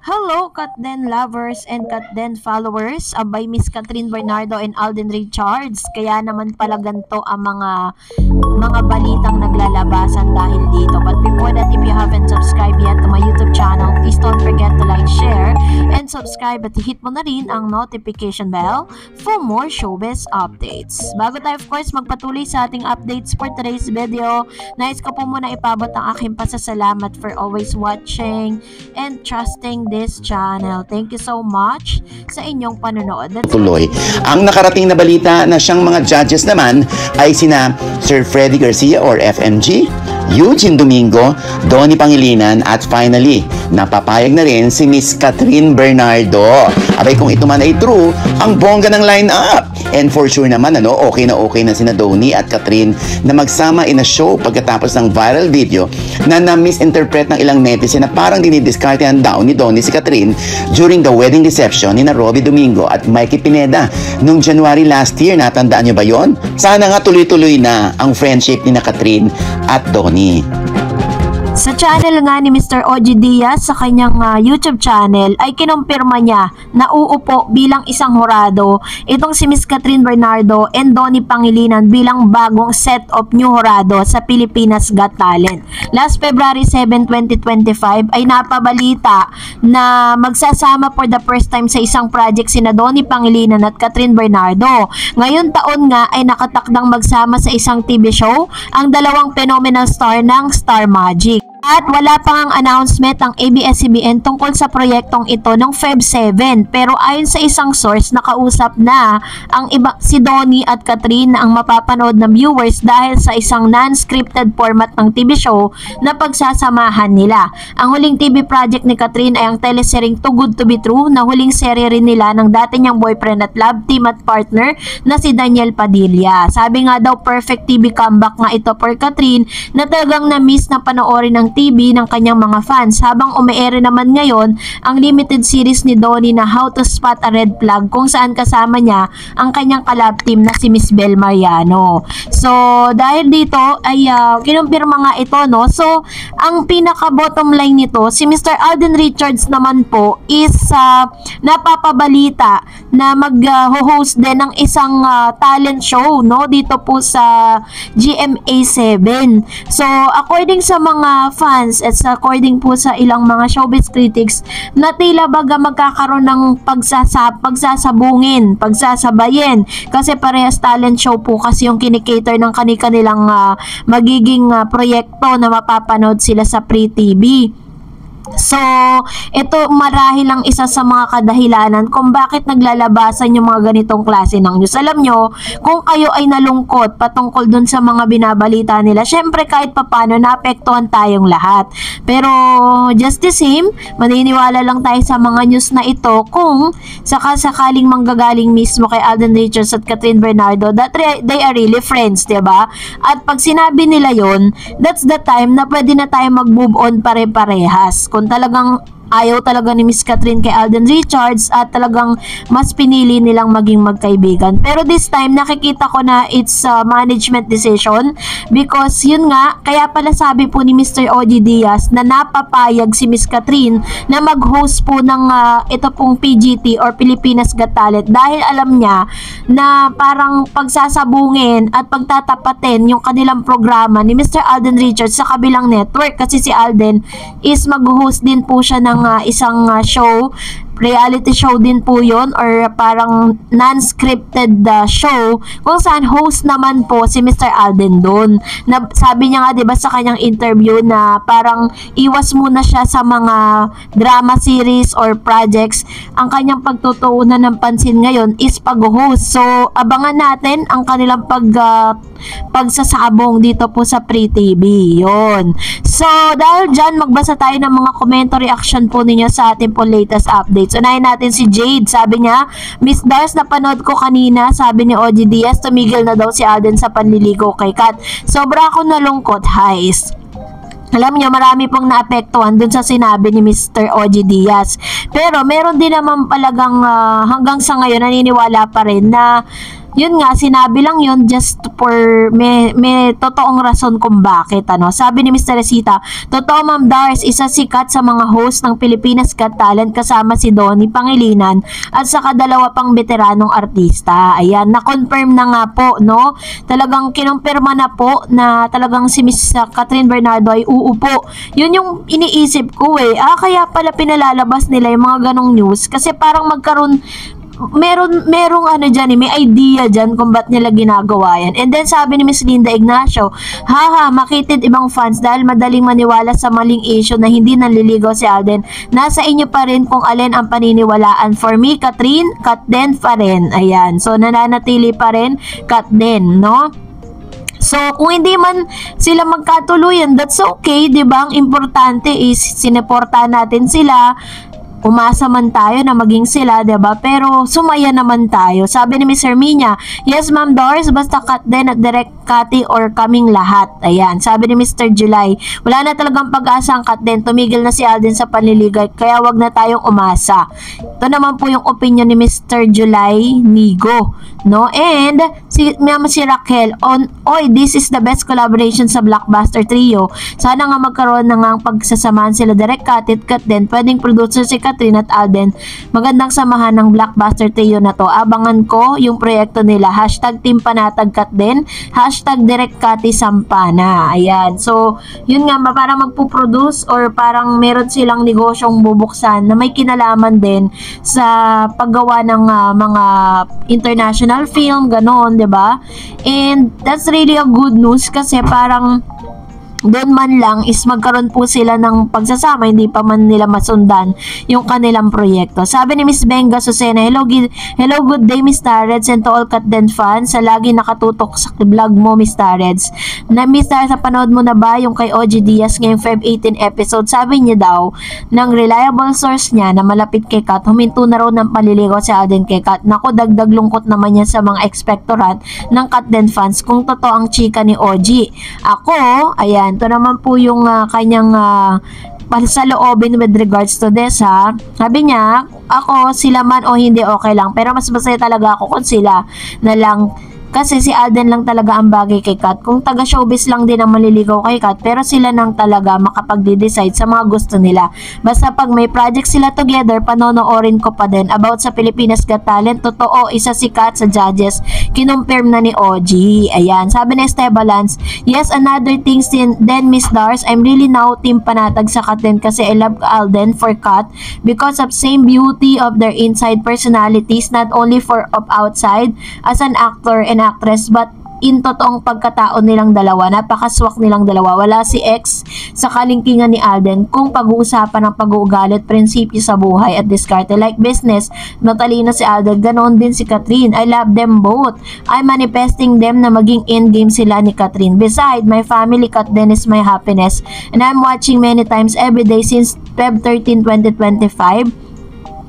Hello, Katden lovers and Katden followers. Abay, Miss Catherine Bernardo and Alden Richards. Kaya naman pala ganito ang mga balitang naglalabasan dahil dito. But before that, if you haven't subscribed yet to my YouTube channel, please don't forget to like, share, and subscribe at hit mo na rin ang notification bell for more showbiz updates. Bago tayo, of course, magpatuloy sa ating updates for today's video, nais ko po muna ipabot ang aking pasasalamat for always watching and trusting this channel. Thank you so much sa inyong panonood. Tuloy. Ang nakarating na balita na siyang mga judges naman ay sina Sir Freddy Garcia or FMG, Eugene Domingo, Donnie Pangilinan at finally, napapayag na rin si Miss Catherine Bernardo. Abay kung ito man ay true, ang bongga ng line-up. And for sure naman, okay na sina Donnie at Catherine na magsama in a show pagkatapos ng viral video na na-misinterpret ng ilang netizen na parang dinidiskartehan daw ni Donnie si Catherine during the wedding reception ni na Robbie Domingo at Mikey Pineda noong January last year. Natandaan nyo ba yon? Sana nga tuloy-tuloy na ang friendship ni na Catherine at Donnie. Sa channel nga ni Mr. OG Diaz sa kanyang YouTube channel ay kinumpirma niya na uupo bilang isang hurado itong si Miss Catherine Bernardo and Donnie Pangilinan bilang bagong set of new hurado sa Pilipinas Got Talent. Last February 7, 2025 ay napabalita na magsasama for the first time sa isang project sina Donnie Pangilinan at Catherine Bernardo. Ngayon taon nga ay nakatakdang magsama sa isang TV show ang dalawang phenomenal star ng Star Magic. At wala pang ang announcement ng ABS-CBN tungkol sa proyektong ito noong Feb 7. Pero ayon sa isang source, nakausap na ang iba, si Donnie at Catherine na ang mapapanood ng viewers dahil sa isang non-scripted format ng TV show na pagsasamahan nila. Ang huling TV project ni Catherine ay ang teleseryeng Too Good to Be True na huling serye rin nila ng dati niyang boyfriend at love team at partner na si Daniel Padilla. Sabi nga daw perfect TV comeback nga ito for Catherine na talagang na-miss na panoorin ng TV ng kanyang mga fans habang umeere naman ngayon ang limited series ni Donnie na How to Spot a Red Flag kung saan kasama niya ang kanyang kalab team na si Miss Bel Mariano. So dahil dito ay kinumpirma nga ito, no? So ang pinaka bottom line nito, si Mr. Alden Richards naman po is napapabalita na mag-host din ng isang talent show, no, dito po sa GMA7. So according sa mga fans at according po sa ilang mga showbiz critics na tila baga magkakaroon ng pagsasabayin kasi parehas talent show po kasi yung kinikater ng kanilang magiging proyekto na mapapanood sila sa Free TV. So, ito marahil ang isa sa mga kadahilanan kung bakit naglalabasan yung mga ganitong klase ng news. Alam nyo, kung kayo ay nalungkot patungkol dun sa mga binabalita nila, syempre kahit papano naapektuhan tayong lahat. Pero, just the same, maniniwala lang tayo sa mga news na ito kung sakasakaling manggagaling mismo kay Alden Richards at Catherine Bernardo that they are really friends, diba? At pag sinabi nila yon, that's the time na pwede na tayo mag-move on pare-parehas. Kung talagang ayaw talaga ni Miss Catherine kay Alden Richards at talagang mas pinili nilang maging magkaibigan. Pero this time, nakikita ko na it's a management decision because yun nga, kaya pala sabi po ni Mr. OG Diaz na napapayag si Miss Catherine na mag-host po ng ito pong PGT or Pilipinas Got Talent dahil alam niya na parang pagsasabungin at pagtatapatin yung kanilang programa ni Mr. Alden Richards sa kabilang network kasi si Alden is mag-host din po siya ng isang show, reality show din po yun or parang non-scripted show kung saan host naman po si Mr. Alden doon. Sabi niya nga 'di ba sa kanyang interview na parang iwas muna siya sa mga drama series or projects. Ang kanyang pagtutuunan ng pansin ngayon is pag-host. So abangan natin ang kanilang pagsasabong dito po sa Free TV. Yun. So dahil dyan, magbasa tayo ng mga komento reaction po ninyo sa ating po latest updates. Unahin natin si Jade. Sabi niya, Miss Dars, napanood ko kanina, sabi ni OG Diaz, tumigil na daw si Alden sa panliligaw kay Kat. Sobra ako nalungkot, Hais. Alam niyo, marami pong naapektuhan dun sa sinabi ni Mr. OG Diaz. Pero meron din naman palagang hanggang sa ngayon naniniwala pa rin na yun nga, sinabi lang yun just for may totoong rason kung bakit, ano. Sabi ni Mr. Resita, totoo Ma'am Dars, isa sikat sa mga host ng Pilipinas Got Talent kasama si Donnie Pangilinan at saka dalawa pang veteranong artista. Ayan, na-confirm na nga po, no? Talagang kinumpirma na po na talagang si Miss Catherine Bernardo ay uupo. Yun yung iniisip ko eh. Kaya pala pinalalabas nila yung mga ganong news kasi parang magkaroon merong ano dyan may idea dyan kung ba't nila ginagawa yan. And then sabi ni Miss Linda Ignacio, haha, makitid ibang fans dahil madaling maniwala sa maling issue na hindi nanliligaw si Alden. Nasa inyo pa rin kung alin ang paniniwalaan. For me, Catherine, Kat Den pa rin. Ayan, so nananatili pa rin Kat Den, no? So, kung hindi man sila magkatuluyan, that's okay, di ba? Ang importante is sineportahan natin sila. Umasa man tayo na maging sila, diba? Pero sumaya naman tayo. Sabi ni Miss Herminia, yes Ma'am Doris, basta Kat Den at Direct Cathy or kaming lahat. Ayan. Sabi ni Mr. July, wala na talagang pag-asa ang Kat Den. Tumigil na si Alden sa panliligay, kaya wag na tayong umasa. Ito naman po yung opinion ni Mr. July Nigo, no? And si Raquel, oy, this is the best collaboration sa Blockbuster Trio. Sana nga magkaroon na nga ang pagsasamahan sila Direct Cathy at Kat Den. Pwedeng producer si Catherine at Alden. Magandang samahan ng Blockbuster Trio na to. Abangan ko yung proyekto nila. Hashtag Team Panatag Kat Den. Hashtag Direct Cathy Sampana. Ayan. So, yun nga, parang magpuproduce or parang meron silang negosyong bubuksan na may kinalaman din sa paggawa ng mga international film, ganon, 'di ba? And that's really a good news kasi parang doon man lang is magkaroon po sila ng pagsasama, hindi pa man nila masundan yung kanilang proyekto. Sabi ni Miss Benga Susena, hello good day Miss Tareds and to all Kat Den fans sa lagi nakatutok sa vlog mo Miss Tareds. Na Miss Tareds, napanood mo na ba yung kay OG Diaz ngayong Feb 18 episode? Sabi niya daw ng reliable source niya na malapit kay Kat, huminto na raw ng paliligaw si Alden kay Kat. Naku, dagdag lungkot naman yan sa mga expectorant ng Kat Den fans kung totoo ang chika ni OG. Ako, ayan, ito naman po yung kanyang pasaloobin with regards to this ha. Sabi niya, ako sila man o hindi okay lang, pero mas masaya talaga ako kung sila na lang. Kasi si Alden lang talaga ang bagay kay Kat. Kung taga showbiz lang din ang maliligaw kay Kat, pero sila nang talaga makapag-decide sa mga gusto nila. Basta pag may project sila together, panonoorin ko pa din. About sa Pilipinas Got Talent, totoo, isa si Kat sa judges. Kinumpirm na ni OG. Ayan, sabi ni Estebalans, yes, another thing then Miss Dars, I'm really now team Panatag sa Kat Den kasi I love Alden for Kat because of same beauty of their inside personalities, not only for of outside as an actor and actress but in totoong pagkatao nilang dalawa. Napakaswak nilang dalawa. Wala si X sa kalingkingan ni Alden kung pag-uusapan ng pag-uugali at prinsipyo sa buhay at diskarte. Like business, matalino si Alden, ganoon din si Catherine. I love them both. I'm manifesting them na maging endgame sila ni Catherine. Beside, my family Kat Den is my happiness and I'm watching many times every day since Feb 13, 2025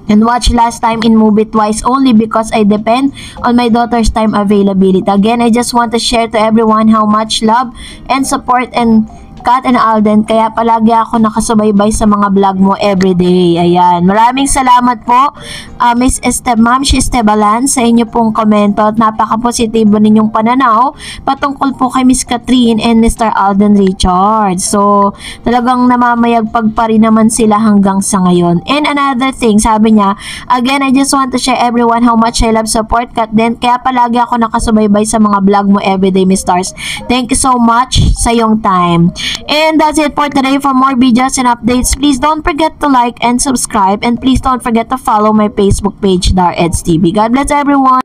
and watch last time in movie twice only because I depend on my daughter's time availability. Again, I just want to share to everyone how much love and support and Kat and Alden, kaya palagi ako nakasubaybay sa mga vlog mo everyday. Ayan. Maraming salamat po, Ma'am Estebalan, sa inyo pong komento at napaka-positibo ninyong pananaw patungkol po kay Miss Catherine and Mr. Alden Richards. So, talagang namamayagpag pa rin naman sila hanggang sa ngayon. And another thing, sabi niya, again, I just want to share everyone how much I love support Kat Den, kaya palagi ako nakasubaybay sa mga vlog mo everyday, Miss Stars. Thank you so much sa iyong time. And that's it for today. For more videos and updates, please don't forget to like and subscribe, and please don't forget to follow my Facebook page, Dar Eds TV. God bless everyone.